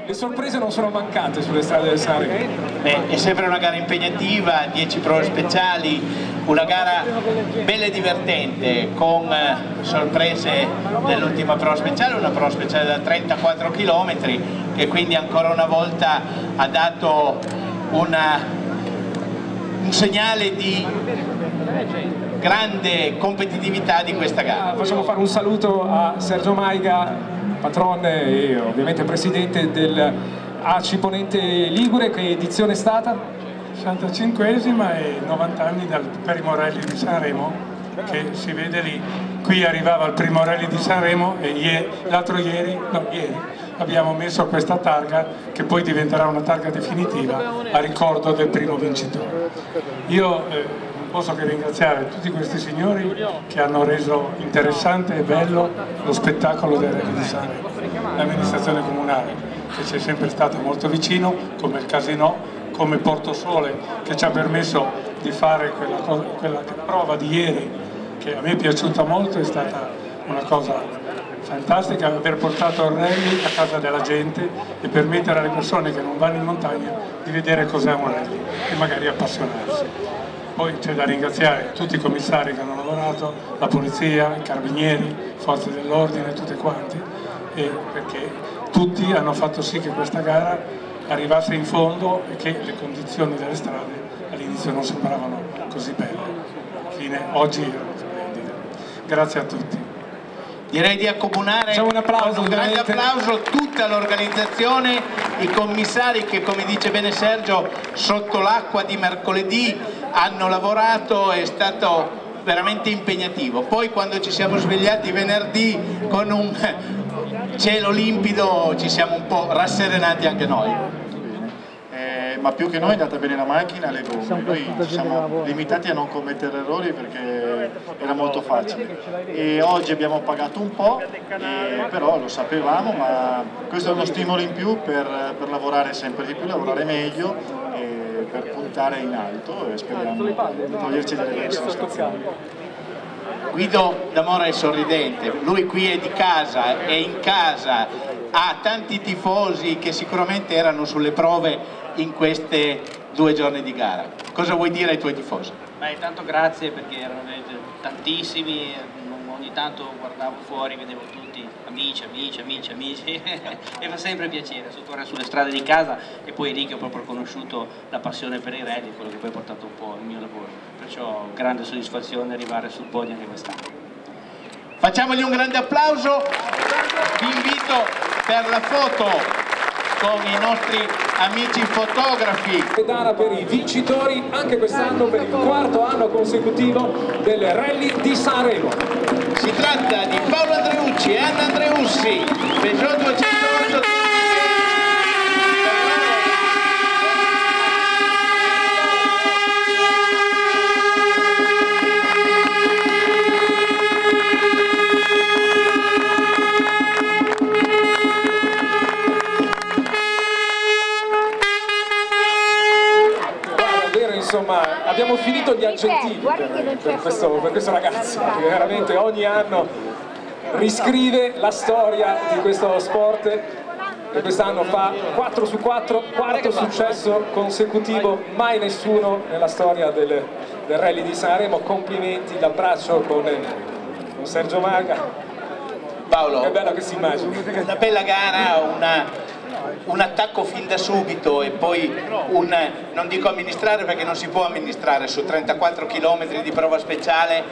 Le sorprese non sono mancate sulle strade del Sanremo. Beh, è sempre una gara impegnativa, 10 prove speciali, una gara bella e divertente, con sorprese dell'ultima prova speciale, una prova speciale da 34 km che quindi ancora una volta ha dato un segnale di grande competitività di questa gara. Facciamo fare un saluto a Sergio Maiga, patrone e ovviamente presidente del ACI Ponente Ligure. Che edizione è stata? 65esima e 90 anni dal primo rally di Sanremo, che si vede lì. Qui arrivava il primo rally di Sanremo e ieri abbiamo messo questa targa che poi diventerà una targa definitiva a ricordo del primo vincitore. Io non posso che ringraziare tutti questi signori che hanno reso interessante e bello lo spettacolo del rally di Sanremo. L'amministrazione comunale che ci è sempre stata molto vicino, come il Casinò, come Portosole che ci ha permesso di fare quella prova di ieri, che a me è piaciuta molto, è stata una cosa fantastica, aver portato il rally a casa della gente e permettere alle persone che non vanno in montagna di vedere cos'è un rally e magari appassionarsi. Poi c'è da ringraziare tutti i commissari che hanno lavorato, la polizia, i carabinieri, forze dell'ordine, tutti quanti, perché tutti hanno fatto sì che questa gara arrivasse in fondo e che le condizioni delle strade all'inizio non sembravano così belle. Alla fine oggi erano splendide. Grazie a tutti. Direi di accomunare un applauso, un grande applauso a tutta l'organizzazione, i commissari che, come dice bene Sergio, sotto l'acqua di mercoledì hanno lavorato, è stato veramente impegnativo. Poi quando ci siamo svegliati venerdì con un cielo limpido ci siamo un po' rasserenati anche noi. Ma più che noi è andata bene la macchina, le gomme. Noi ci siamo limitati a non commettere errori perché era molto facile. E oggi abbiamo pagato un po', però lo sapevamo, ma questo è uno stimolo in più per lavorare sempre di più, lavorare meglio e per puntare in alto e speriamo di toglierci delle belle soddisfazioni. Guido D'Amore è sorridente, lui qui è di casa, è in casa, ha tanti tifosi che sicuramente erano sulle prove in queste 2 giorni di gara. Cosa vuoi dire ai tuoi tifosi? Beh, intanto grazie, perché erano tantissimi, ogni tanto guardavo fuori, vedevo tutti amici e fa sempre piacere correre sulle strade di casa, e poi lì che ho proprio conosciuto la passione per i rally, quello che poi ha portato un po' il mio lavoro, perciò grande soddisfazione arrivare sul podio anche quest'anno. Facciamogli un grande applauso, vi invito per la foto con i nostri amici fotografi. Pedana per i vincitori anche quest'anno per il 4º anno consecutivo del Rally di Sanremo. Si tratta di Paolo Andreucci e Anna Andreussi, Peugeot 208. Insomma, abbiamo finito gli aggettivi per questo ragazzo che veramente ogni anno riscrive la storia di questo sport, e quest'anno fa 4 su 4, quarto successo consecutivo, mai nessuno nella storia del Rally di Sanremo. Complimenti, l'abbraccio con Sergio Maiga. Paolo, è bello che si immagini. Una bella gara, un attacco fin da subito e poi non dico amministrare perché non si può amministrare su 34 km di prova speciale,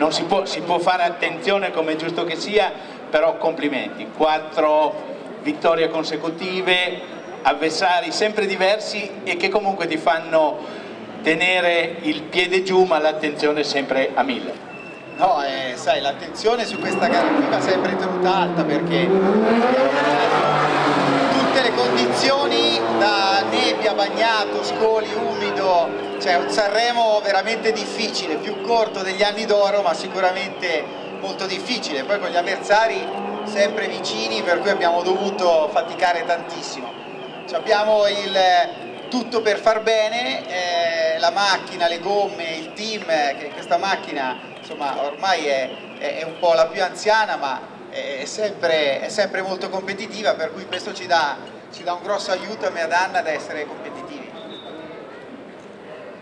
si può fare attenzione come è giusto che sia, però complimenti, 4 vittorie consecutive, avversari sempre diversi e che comunque ti fanno tenere il piede giù ma l'attenzione sempre a 1000. No, sai, l'attenzione su questa gara qui va sempre tenuta alta, perché tutte le condizioni, da nebbia, bagnato, scoli, umido, cioè un Sanremo veramente difficile, più corto degli anni d'oro ma sicuramente molto difficile, poi con gli avversari sempre vicini, per cui abbiamo dovuto faticare tantissimo. Abbiamo tutto per far bene, la macchina, le gomme, il team, che questa macchina insomma ormai è un po' la più anziana, ma è sempre molto competitiva, per cui questo ci dà un grosso aiuto a me e ad Anna ad essere competitivi.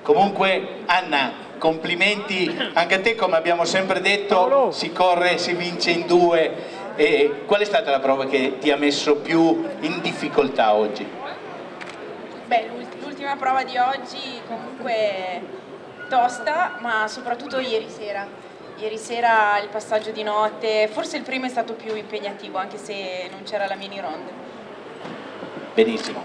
Comunque Anna, complimenti anche a te, come abbiamo sempre detto, si corre, si vince in due. E qual è stata la prova che ti ha messo più in difficoltà oggi? Beh, l'ultima prova di oggi comunque tosta, ma soprattutto ieri sera. Ieri sera il passaggio di notte, forse il primo è stato più impegnativo, anche se non c'era la mini ronda. Benissimo.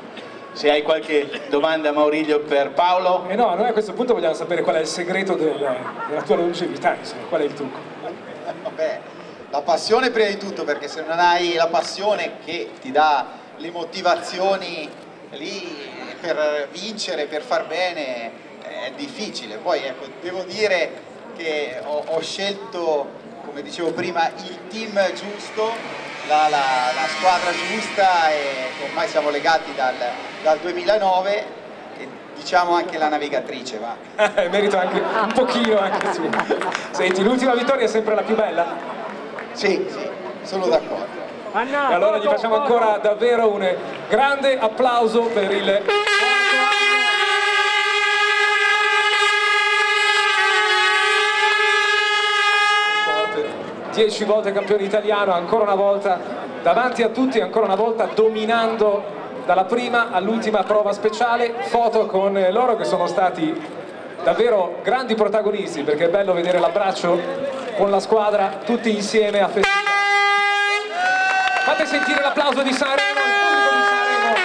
Se hai qualche domanda, Maurilio, per Paolo? No, noi a questo punto vogliamo sapere qual è il segreto della tua longevità, insomma, qual è il trucco? Vabbè, la passione prima di tutto, perché se non hai la passione che ti dà le motivazioni lì per vincere, per far bene, è difficile. Poi ecco, devo dire che ho scelto, come dicevo prima, il team giusto, la squadra giusta, e ormai siamo legati dal 2009, e diciamo anche la navigatrice, va. Merito anche un pochino anche tu. Senti, l'ultima vittoria è sempre la più bella? Sì, sono d'accordo. E allora gli facciamo ancora davvero un grande applauso per il 10 volte campione italiano, ancora una volta davanti a tutti, ancora una volta dominando dalla prima all'ultima prova speciale. Foto con loro che sono stati davvero grandi protagonisti, perché è bello vedere l'abbraccio con la squadra tutti insieme a festeggiare. Fate sentire l'applauso di Sanremo, il pubblico di Sanremo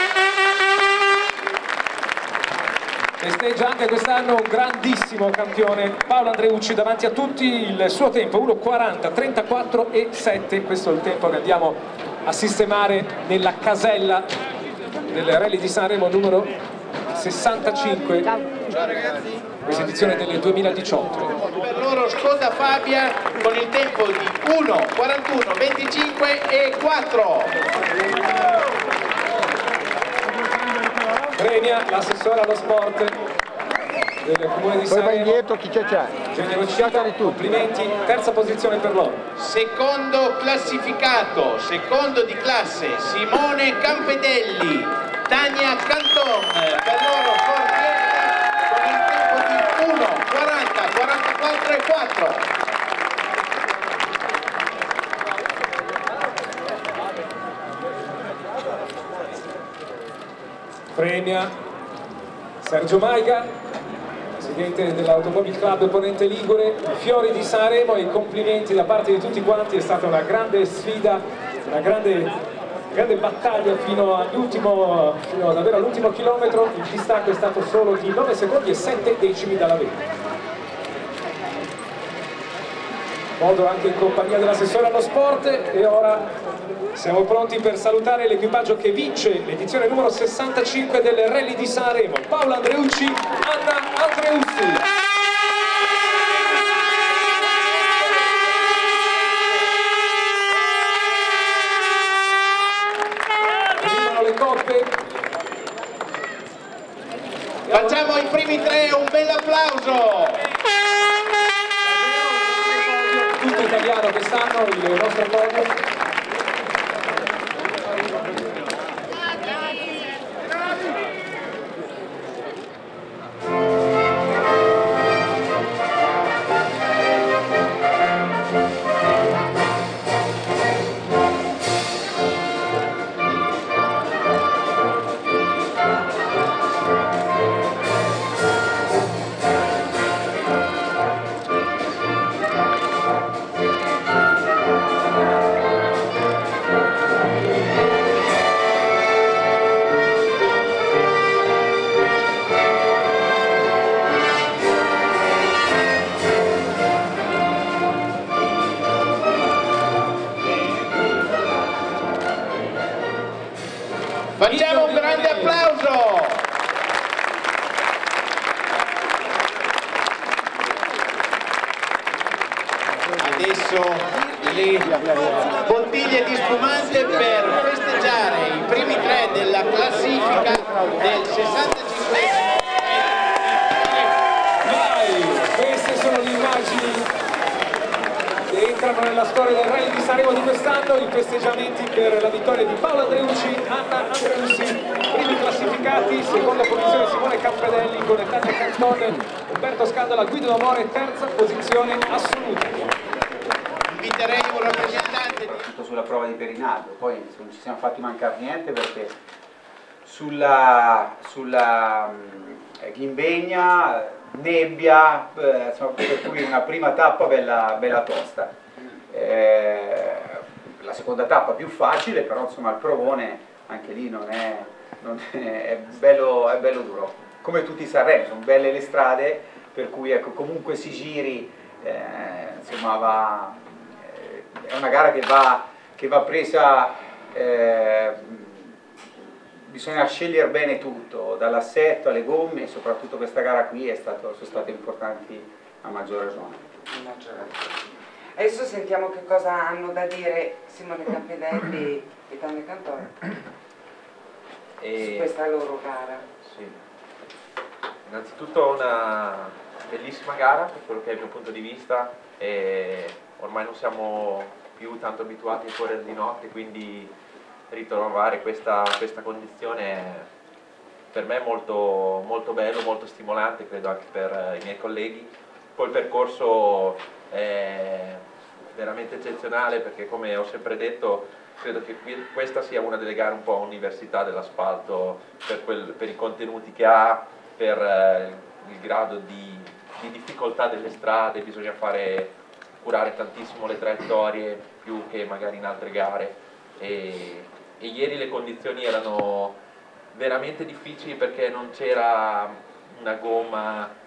festeggia anche quest'anno un grandissimo campione, Paolo Andreucci, davanti a tutti. Il suo tempo 1:40-34,7, questo è il tempo che andiamo a sistemare nella casella del Rally di Sanremo numero 65. Ciao ragazzi, questa edizione del 2018. Per loro Skoda Fabia con il tempo di 1:41,25,4. Premia l'assessore allo sport del comune di Sanremo. Dietro chi c'è? Generosità, complimenti, terza posizione per loro. Secondo classificato, secondo di classe, Simone Campedelli, Tania Canton, per loro con il tempo di 1:40-44,4. Premia Sergio Maiga, presidente dell'Automobile Club Ponente Ligure, fiori di Sanremo, e complimenti da parte di tutti quanti. È stata una grande sfida, una grande battaglia fino davvero all'ultimo chilometro. Il distacco è stato solo di 9 secondi e 7 decimi dalla vetta. Modo anche in compagnia dell'assessore allo sport, e ora siamo pronti per salutare l'equipaggio che vince l'edizione numero 65 del Rally di Sanremo. Paolo Andreucci, Anna Andreuzzi. Arrivano le coppe. Facciamo ai primi tre un bel applauso. Tutto italiano quest'anno il nostro podio. Facciamo un grande applauso! Adesso le bottiglie di spumante per festeggiare i primi tre della classifica del 65esimo. Vai! Queste sono le immagini che entrano nella nella storia del Rally di Sanremo di quest'anno, i festeggiamenti per la vittoria di Paolo Andreucci, Anna Andreussi, primi classificati, seconda posizione Simone Campedelli con Tante Canton, Umberto Scandola, Guido D'Amore, terza posizione assoluta. Inviterei un rappresentante sulla prova di Perinaldo, poi non ci siamo fatti mancare niente perché sulla Ghimbegna, nebbia, insomma, per cui una prima tappa bella tosta. La seconda tappa più facile, però insomma il provone anche lì è bello duro. Come tutti i Sanremo, sono belle le strade, per cui ecco, comunque si giri, insomma è una gara che va presa, bisogna scegliere bene tutto, dall'assetto alle gomme, e soprattutto questa gara qui sono state importanti a maggior ragione. Adesso sentiamo che cosa hanno da dire Simone Campedelli e Tante Canton su questa loro gara. Sì. Innanzitutto una bellissima gara per quello che è il mio punto di vista, e ormai non siamo più tanto abituati a correre di notte, quindi ritrovare questa condizione per me è molto bello, molto stimolante, credo anche per i miei colleghi. Poi il percorso è veramente eccezionale, perché come ho sempre detto credo che questa sia una delle gare un po' università dell'asfalto, per i contenuti che ha, per il grado di difficoltà delle strade. Bisogna curare tantissimo le traiettorie, più che magari in altre gare, e ieri le condizioni erano veramente difficili perché non c'era una gomma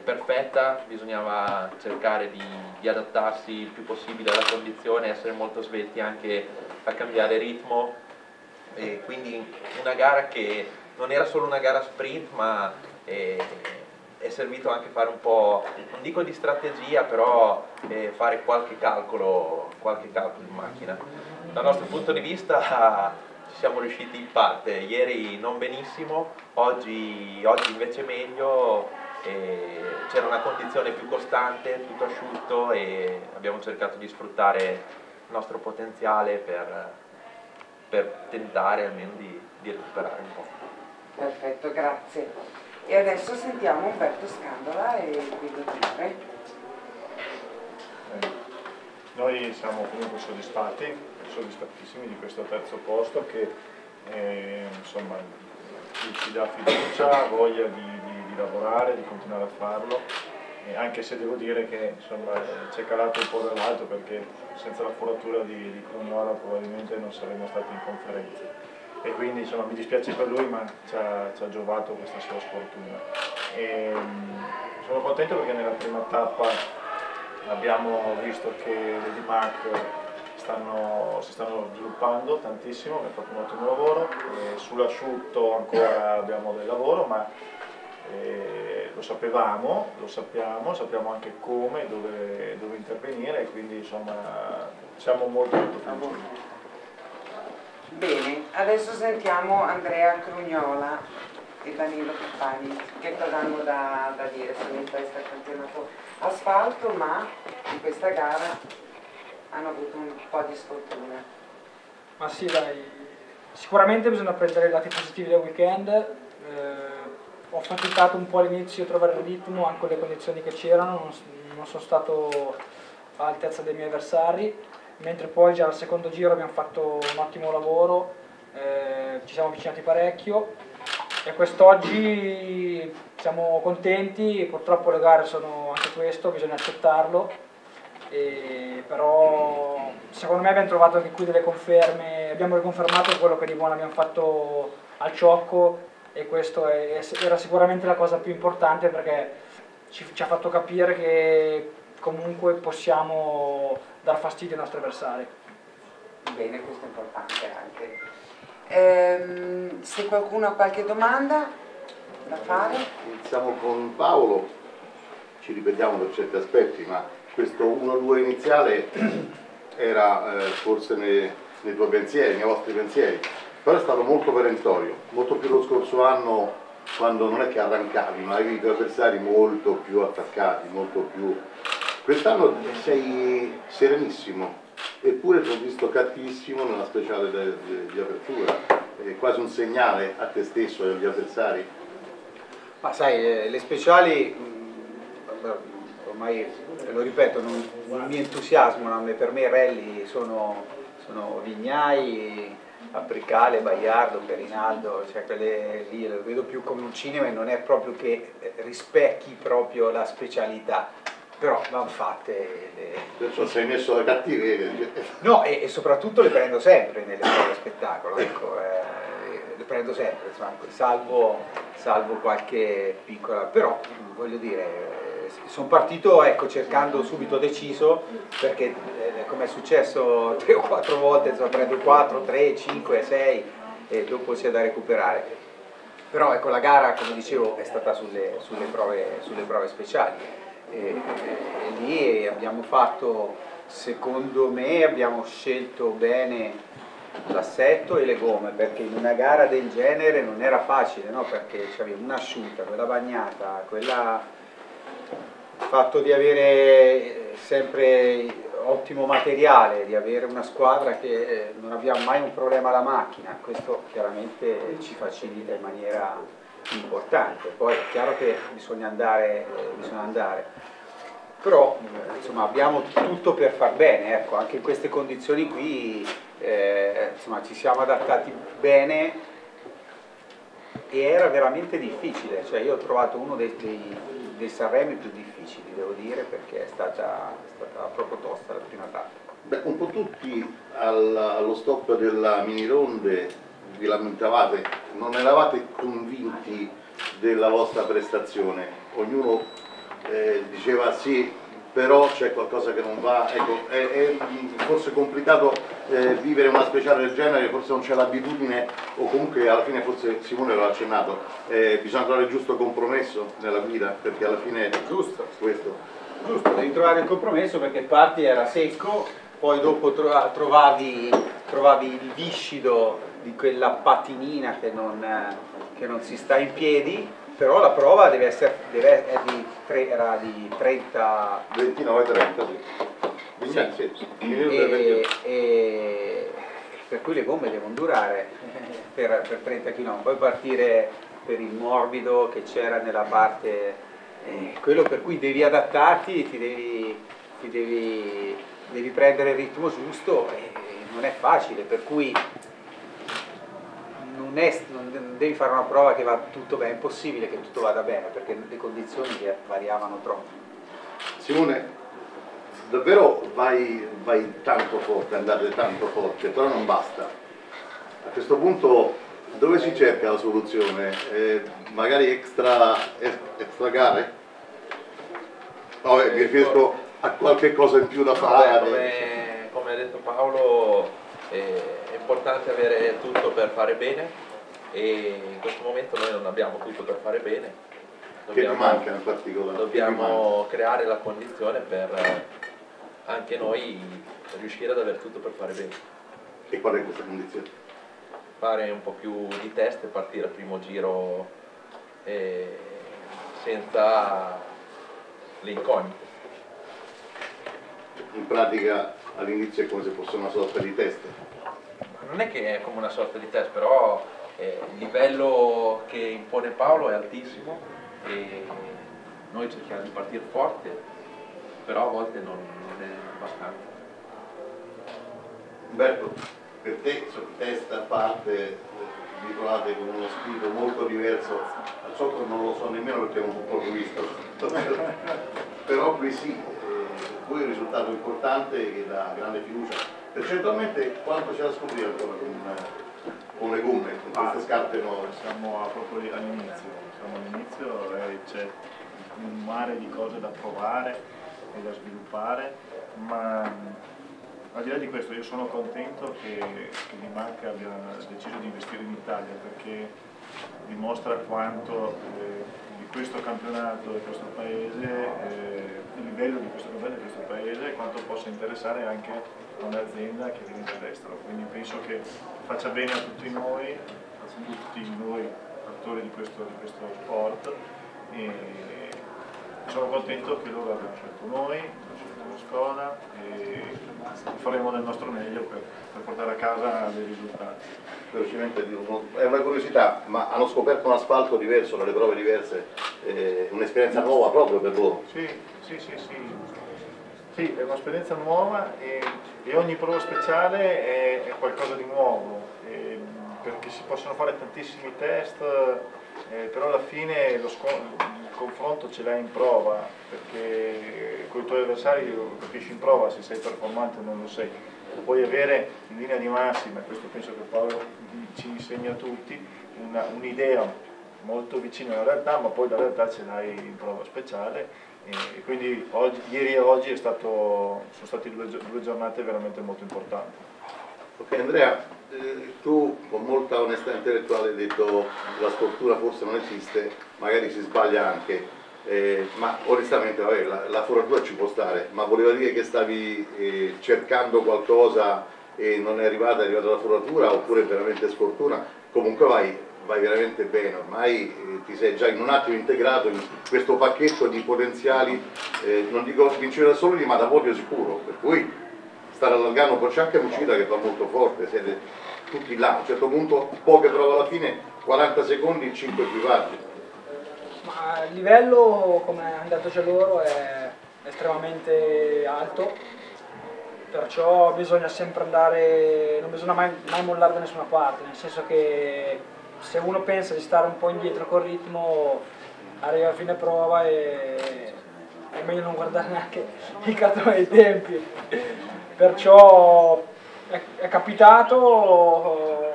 perfetta, bisognava cercare di adattarsi il più possibile alla condizione, essere molto svelti anche a cambiare ritmo, e quindi una gara che non era solo una gara sprint, ma è servito anche fare un po', non dico di strategia, però fare qualche calcolo in macchina. Dal nostro punto di vista ci siamo riusciti in parte, ieri non benissimo, oggi invece meglio, c'era una condizione più costante, tutto asciutto, e abbiamo cercato di sfruttare il nostro potenziale per tentare almeno di recuperare un po'. Perfetto, grazie. E adesso sentiamo Umberto Scandola e Guido D'Amore. Noi siamo comunque soddisfattissimi di questo terzo posto che insomma ci dà fiducia, voglia di lavorare, di continuare a farlo, anche se devo dire che ci è calato un po' dall'alto, perché senza la foratura di Crugnola probabilmente non saremmo stati in conferenza. E quindi insomma mi dispiace per lui, ma ci ha giovato questa sua sfortuna. Sono contento perché nella prima tappa abbiamo visto che le D-Mac si stanno sviluppando tantissimo, abbiamo fatto un ottimo lavoro, sull'asciutto ancora abbiamo del lavoro, ma lo sapevamo, lo sappiamo anche come, dove intervenire, e quindi insomma siamo molto felici. Bene, adesso sentiamo Andrea Crugnola e Danilo Campani, che cosa hanno da dire in questo campionato asfalto, ma in questa gara hanno avuto un po' di sfortuna. Ma sì, dai, sicuramente bisogna prendere i lati positivi del weekend. Ho faticato un po' all'inizio a trovare il ritmo, anche con le condizioni che c'erano, non sono stato all'altezza dei miei avversari, mentre poi già al secondo giro abbiamo fatto un ottimo lavoro, ci siamo avvicinati parecchio, e quest'oggi siamo contenti. Purtroppo le gare sono anche questo, bisogna accettarlo, però secondo me abbiamo trovato anche qui delle conferme, abbiamo riconfermato quello che di buono abbiamo fatto al Ciocco, e questo era sicuramente la cosa più importante, perché ci ha fatto capire che comunque possiamo dar fastidio ai nostri avversari. Bene, questo è importante anche. Se qualcuno ha qualche domanda da fare? Iniziamo con Paolo, ci ripetiamo per certi aspetti, ma questo 1-2 iniziale era forse nei tuoi pensieri, nei vostri pensieri, però è stato molto perentorio, molto più lo scorso anno, quando non è che arrancavi, ma avevi i tuoi avversari molto più attaccati, molto più Quest'anno sei serenissimo, eppure ti ho visto cattivissimo nella speciale di apertura, è quasi un segnale a te stesso e agli avversari. Ma sai, le speciali, ormai lo ripeto, non mi entusiasmano, per me i rally sono Vignai, Apricale, Baiardo, Perinaldo, cioè quelle lì le vedo più come un cinema e non è proprio che rispecchi proprio la specialità, però vanno fatte. Perciò sei messo da cattiveria. No, e soprattutto le prendo sempre nelle prove spettacolo, ecco, le prendo sempre, insomma, salvo qualche piccola, però voglio dire, sono partito, ecco, cercando subito deciso, perché come è successo 3 o 4 volte, insomma, prendo 4, 3, 5, 6 e dopo c'è da recuperare. Però ecco, la gara, come dicevo, è stata sulle prove speciali e lì abbiamo fatto, secondo me, abbiamo scelto bene l'assetto e le gomme, perché in una gara del genere non era facile, no? Perché c'avevi un'asciutta, quella bagnata, quella fatto di avere sempre ottimo materiale, di avere una squadra che non abbiamo mai un problema alla macchina, questo chiaramente ci facilita in maniera importante. Poi è chiaro che bisogna andare, però insomma abbiamo tutto per far bene, ecco, anche in queste condizioni qui insomma ci siamo adattati bene e era veramente difficile, cioè io ho trovato uno dei Sanremi più difficili, devo dire, perché è stata proprio tosta la prima tappa. Beh, un po' tutti allo stop della mini ronde vi lamentavate, non eravate convinti della vostra prestazione, ognuno diceva sì, però c'è qualcosa che non va, ecco, è forse complicato vivere una speciale del genere, forse non c'è l'abitudine, o comunque alla fine forse Simone lo ha accennato, bisogna trovare il giusto compromesso nella guida, perché alla fine è giusto questo. Giusto, devi trovare il compromesso, perché parti era secco, poi dopo trovavi il viscido di quella patinina che non si sta in piedi, però la prova era di 30... 29-30, sì. E per cui le gomme devono durare per 30 km, poi partire per il morbido che c'era nella parte, quello per cui devi adattarti, devi prendere il ritmo giusto e non è facile, per cui non devi fare una prova che va tutto bene, è impossibile che tutto vada bene perché le condizioni variavano troppo. Simone, davvero vai tanto forte, andate tanto forte, però non basta. A questo punto dove si cerca la soluzione? Magari extra gare? No, mi riferisco a qualche cosa in più da fare. Come ha detto Paolo, è importante avere tutto per fare bene e in questo momento noi non abbiamo tutto per fare bene. Che ti manca in particolare? Dobbiamo creare la condizione per anche noi riuscire ad avere tutto per fare bene. E qual è questa condizione? Fare un po' più di test e partire al primo giro senza le incognite. In pratica all'inizio è come se fosse una sorta di test. Non è che è come una sorta di test, però il livello che impone Paolo è altissimo e noi cerchiamo di partire forte, però a volte non è abbastanza. Umberto, per te sono test a parte, vi trovate con uno spirito molto diverso, al solito non lo so nemmeno perché non l'ho proprio visto, però qui sì, poi è un risultato importante che dà grande fiducia. Percentualmente quanto c'è da scoprire ancora con le gomme, con queste scarpe nuove? Siamo proprio all'inizio e c'è un mare di cose da provare e da sviluppare, ma al di là di questo io sono contento che Rimac abbia deciso di investire in Italia, perché dimostra quanto di questo campionato e questo paese, il livello di questo campionato e questo paese, quanto possa interessare anche a un'azienda che viene dall'estero. Quindi penso che faccia bene a tutti noi attori di questo sport, e sono contento che loro abbiano scelto noi, nello Skoda e faremo del nostro meglio per portare a casa dei risultati. Velocemente, è una curiosità, ma hanno scoperto un asfalto diverso, dalle prove diverse, un'esperienza nuova proprio per loro? Sì, è un'esperienza nuova e ogni prova speciale è qualcosa di nuovo, perché si possono fare tantissimi test, però alla fine il confronto ce l'hai in prova, perché con i tuoi avversari lo capisci in prova se sei performante o non lo sei. Puoi avere in linea di massima, questo penso che Paolo ci insegna a tutti, un'idea molto vicina alla realtà, ma poi la realtà ce l'hai in prova speciale e quindi ieri e oggi sono state due giornate veramente molto importanti. Ok Andrea, tu con molta onestà intellettuale hai detto che la sfortuna forse non esiste, magari si sbaglia anche. Ma onestamente vabbè, la foratura ci può stare, ma voleva dire che stavi cercando qualcosa e non è arrivata la foratura oppure veramente sfortuna? Comunque vai veramente bene, ormai ti sei già in un attimo integrato in questo pacchetto di potenziali, non dico vincere da soli ma da podio sicuro, per cui stare allargando, poi c'è anche Mucida che fa molto forte, siete tutti là, a un certo punto poche prove alla fine, 40 secondi, 5 equipaggi. Ma il livello, come hanno detto già loro, è estremamente alto, perciò bisogna sempre andare, non bisogna mai mollare da nessuna parte, nel senso che se uno pensa di stare un po' indietro col ritmo, arriva a fine prova e è meglio non guardare neanche il cartone dei tempi. Perciò è capitato,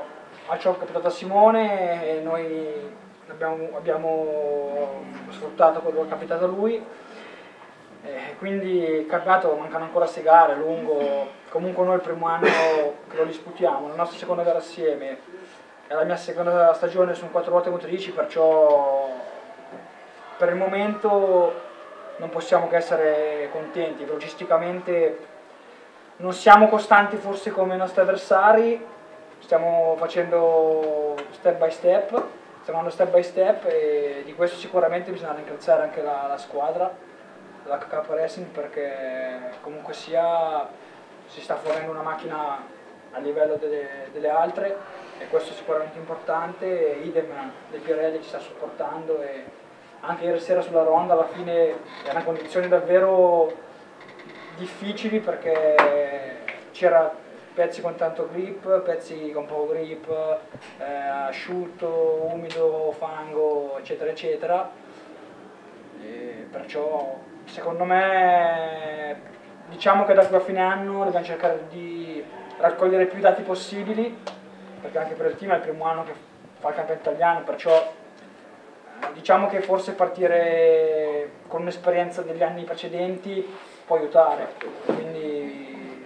ciò è capitato a Simone e noi abbiamo sfruttato quello che è capitato a lui, quindi il campionato mancano ancora 6 gare, lungo, comunque noi il primo anno che lo disputiamo, la nostra seconda gara assieme, è la mia seconda stagione, sono 4 volte motrici, perciò per il momento non possiamo che essere contenti, logisticamente non siamo costanti forse come i nostri avversari, stiamo facendo step by step, stiamo andando step by step e di questo sicuramente bisogna ringraziare anche la squadra, la KK Racing, perché comunque sia si sta fornendo una macchina a livello delle altre e questo è sicuramente importante, idem del Pirelli ci sta supportando e anche ieri sera sulla Ronda alla fine erano condizioni davvero difficili perché c'era pezzi con tanto grip, pezzi con poco grip, asciutto, umido, fango, eccetera eccetera. E perciò secondo me diciamo che da qui a fine anno dobbiamo cercare di raccogliere più dati possibili, perché anche per il team è il primo anno che fa il campionato italiano, perciò diciamo che forse partire con un'esperienza degli anni precedenti può aiutare, quindi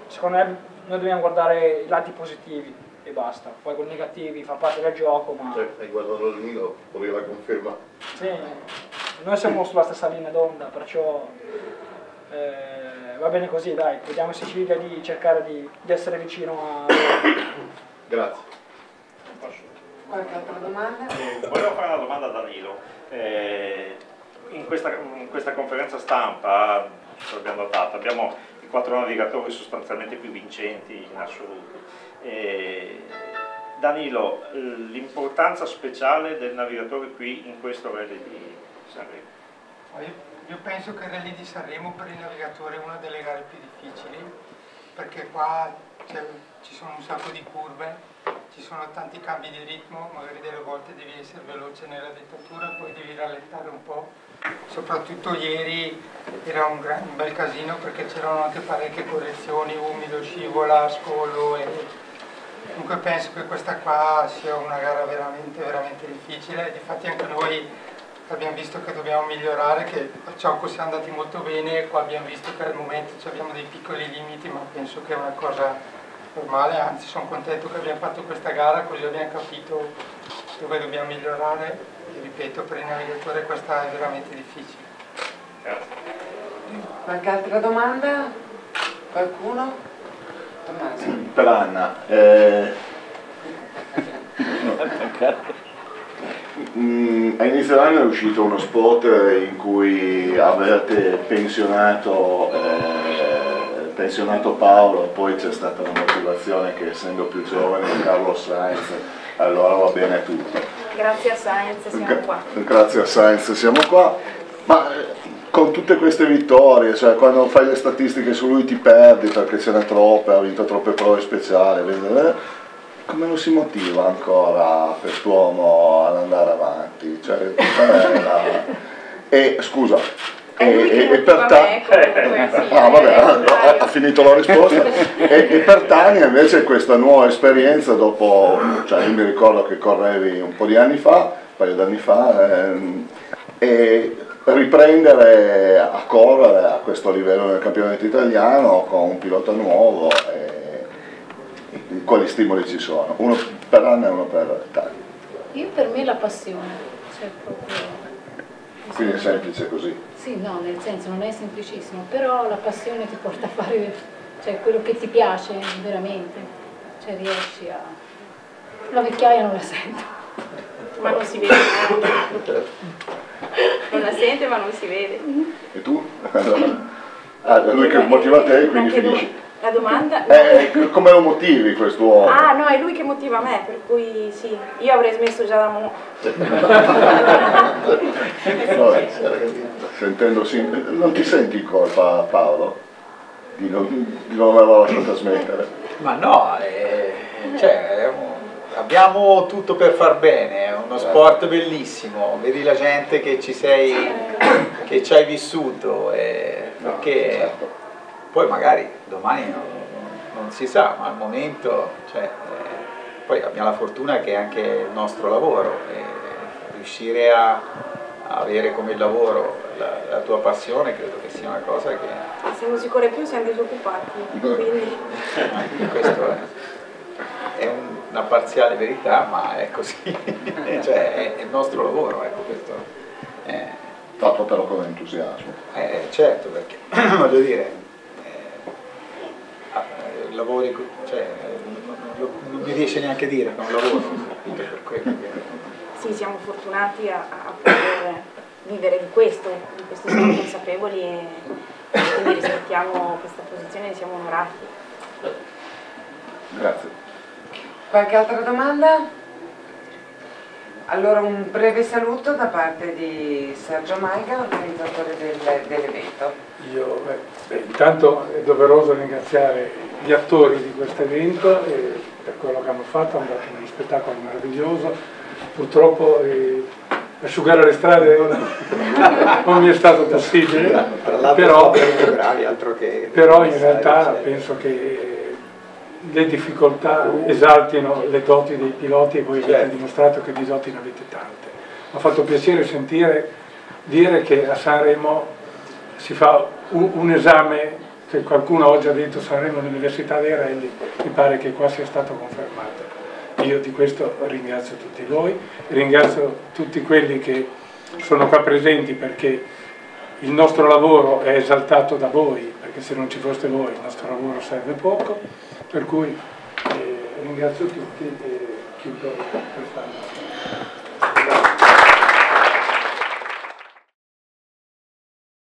secondo me noi dobbiamo guardare i lati positivi e basta, poi con i negativi fa parte del gioco, ma... Hai guardato il Nilo, volevo la conferma? Sì, noi siamo sulla stessa linea d'onda, perciò va bene così, dai, vediamo in Sicilia di cercare di essere vicino a... Grazie. Qualche altra domanda? Volevo fare una domanda a Danilo. In questa conferenza stampa che abbiamo notato, abbiamo i 4 navigatori sostanzialmente più vincenti in assoluto. Danilo, l'importanza speciale del navigatore qui in questo rally di Sanremo? Io penso che il rally di Sanremo per il navigatore è una delle gare più difficili, perché qua ci sono un sacco di curve, ci sono tanti cambi di ritmo, magari delle volte devi essere veloce nella dettatura, poi devi rallentare un po'. Soprattutto ieri era un bel casino perché c'erano anche parecchie correzioni, umido, scivola, scolo e comunque penso che questa qua sia una gara veramente, veramente difficile. Difatti anche noi abbiamo visto che dobbiamo migliorare, che a Ciocco siamo andati molto bene, qua abbiamo visto che al momento abbiamo dei piccoli limiti, ma penso che è una cosa normale, anzi sono contento che abbiamo fatto questa gara, così abbiamo capito dove dobbiamo migliorare e ripeto, per il navigatore questa è veramente difficile. Qualche altra domanda? Qualcuno? Tommaso. Per Anna. a inizio dell'anno è uscito uno spot in cui avete pensionato Paolo, poi c'è stata una motivazione che essendo più giovane Carlos Sainz, allora va bene tutto. Grazie a Sainz siamo qua. Grazie a Sainz siamo qua, ma con tutte queste vittorie, cioè quando fai le statistiche su lui ti perdi perché ce n'è troppe, ha vinto troppe prove speciali, come lo si motiva ancora quest'uomo ad andare avanti? Cioè, e scusa, e per ha finito la risposta. E per Tania invece questa nuova esperienza dopo, cioè io mi ricordo che correvi un po' di anni fa, un paio d'anni fa, e riprendere a correre a questo livello nel campionato italiano con un pilota nuovo, quali stimoli ci sono? Uno per Anna e uno per Tania. Io per me la passione, cioè proprio... Quindi è semplice così? Sì, no, nel senso non è semplicissimo, però la passione ti porta a fare, cioè quello che ti piace veramente, cioè riesci a... La vecchiaia non la sento. Ma non si vede. Non la sente ma non si vede. E tu? Lui che motiva te, quindi finisci. La domanda? Come lo motivi quest'uomo? Ah no, è lui che motiva me, per cui sì, io avrei smesso già da mo'. Sentendo, non ti senti in colpa, Paolo, di non averla lasciata smettere? Ma no, cioè, abbiamo tutto per far bene, è uno sport bellissimo, vedi la gente che ci hai vissuto, perché poi magari domani non si sa, ma al momento, cioè, poi abbiamo la fortuna che è anche il nostro lavoro, riuscire a avere come lavoro la tua passione credo che sia una cosa che... Se non si corre più siamo disoccupati, quindi... Questo è una parziale verità, ma è così, cioè è il nostro lavoro, ecco questo. Fatto però con entusiasmo. Certo, perché voglio dire, lavori, cioè, non mi riesce neanche a dire che è un lavoro, per quello che... Sì, siamo fortunati a poter vivere di questo siamo consapevoli e quindi rispettiamo questa posizione e siamo onorati. Grazie. Qualche altra domanda? Allora un breve saluto da parte di Sergio Maiga, organizzatore dell'evento. Intanto è doveroso ringraziare gli attori di questo evento per quello che hanno fatto, hanno dato uno spettacolo meraviglioso. Purtroppo asciugare le strade non mi è stato possibile, però in realtà penso che le difficoltà esaltino le doti dei piloti e voi avete dimostrato che di doti ne avete tante. Mi ha fatto piacere dire che a Sanremo si fa un esame che qualcuno oggi ha detto Sanremo all'Università dei Rally, mi pare che qua sia stato confermato. Io di questo ringrazio tutti voi, ringrazio tutti quelli che sono qua presenti perché il nostro lavoro è esaltato da voi, perché se non ci foste voi il nostro lavoro serve poco, per cui ringrazio tutti e chiudo questa